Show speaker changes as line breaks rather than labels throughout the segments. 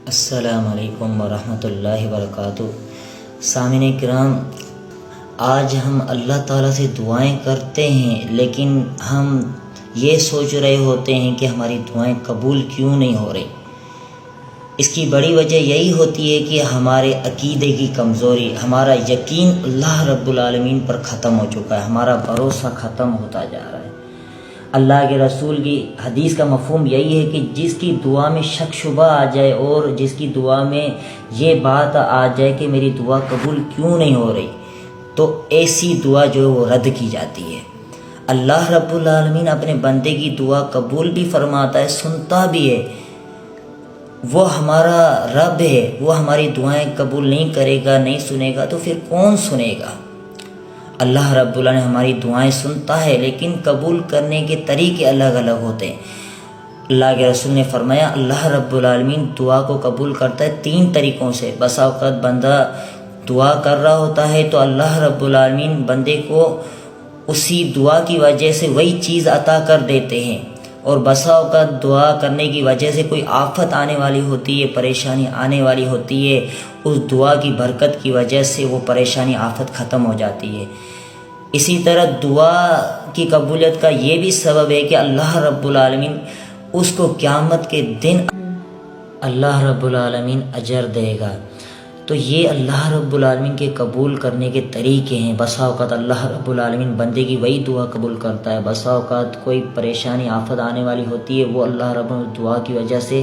السلام علیکم ورحمۃ اللہ وبرکاتہ۔ سامعین کرام، آج ہم اللہ تعالیٰ سے دعائیں کرتے ہیں لیکن ہم یہ سوچ رہے ہوتے ہیں کہ ہماری دعائیں قبول کیوں نہیں ہو رہی۔ اس کی بڑی وجہ یہی ہوتی ہے کہ ہمارے عقیدے کی کمزوری، ہمارا یقین اللہ رب العالمین پر ختم ہو چکا ہے، ہمارا بھروسہ ختم ہوتا جا رہا ہے۔ اللہ کے رسول کی حدیث کا مفہوم یہی ہے کہ جس کی دعا میں شک شبہ آ جائے اور جس کی دعا میں یہ بات آ جائے کہ میری دعا قبول کیوں نہیں ہو رہی، تو ایسی دعا جو ہے وہ رد کی جاتی ہے۔ اللہ رب العالمین اپنے بندے کی دعا قبول بھی فرماتا ہے، سنتا بھی ہے۔ وہ ہمارا رب ہے، وہ ہماری دعائیں قبول نہیں کرے گا، نہیں سنے گا تو پھر کون سنے گا؟ اللہ رب العالمین ہماری دعائیں سنتا ہے لیکن قبول کرنے کے طریقے الگ الگ ہوتے ہیں۔ اللہ کے رسول نے فرمایا اللہ رب العالمین دعا کو قبول کرتا ہے 3 طریقوں سے۔ بسا اوقات بندہ دعا کر رہا ہوتا ہے تو اللہ رب العالمین بندے کو اسی دعا کی وجہ سے وہی چیز عطا کر دیتے ہیں، اور بسا اوقات دعا کرنے کی وجہ سے کوئی آفت آنے والی ہوتی ہے، پریشانی آنے والی ہوتی ہے، اس دعا کی برکت کی وجہ سے وہ پریشانی آفت ختم ہو جاتی ہے۔ اسی طرح دعا کی قبولیت کا یہ بھی سبب ہے کہ اللہ رب العالمین اس کو قیامت کے دن اللہ رب العالمین اجر دے گا۔ تو یہ اللہ رب العالمین کے قبول کرنے کے طریقے ہیں۔ بسا اوقات اللہ رب العالمین بندے کی وہی دعا قبول کرتا ہے، بسا اوقات کوئی پریشانی آفت آنے والی ہوتی ہے، وہ اللہ رب العالمین دعا کی وجہ سے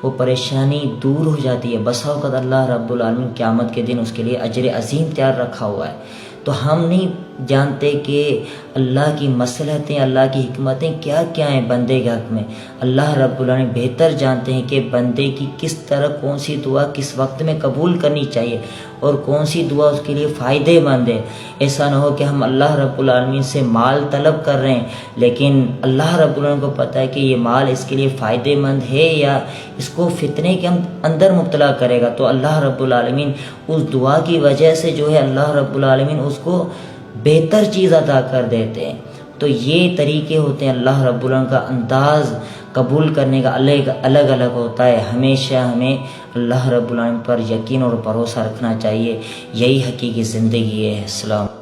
وہ پریشانی دور ہو جاتی ہے۔ بسا اوقات اللہ رب العالمین قیامت کے دن اس کے لیے اجر عظیم تیار رکھا ہوا ہے۔ تو ہم نہیں جانتے کہ اللہ کی مصلحتیں، اللہ کی حکمتیں کیا کیا ہیں بندے کے حق میں۔ اللہ رب العالمین بہتر جانتے ہیں کہ بندے کی کس طرح کون سی دعا کس وقت میں قبول کرنی چاہیے اور کون سی دعا اس کے لیے فائدے مند ہے۔ ایسا نہ ہو کہ ہم اللہ رب العالمین سے مال طلب کر رہے ہیں لیکن اللہ رب العالمین کو پتہ ہے کہ یہ مال اس کے لیے فائدے مند ہے یا اس کو فتنے کے اندر مبتلا کرے گا، تو اللہ رب العالمین اس دعا کی وجہ سے جو ہے اللہ رب العالمین اس کو بہتر چیز عطا کر دیتے ہیں۔ تو یہ طریقے ہوتے ہیں، اللہ رب العالمین کا انداز قبول کرنے کا الگ الگ ہوتا ہے۔ ہمیشہ ہمیں اللہ رب العالمین پر یقین اور بھروسہ رکھنا چاہیے، یہی حقیقی زندگی ہے۔ السلام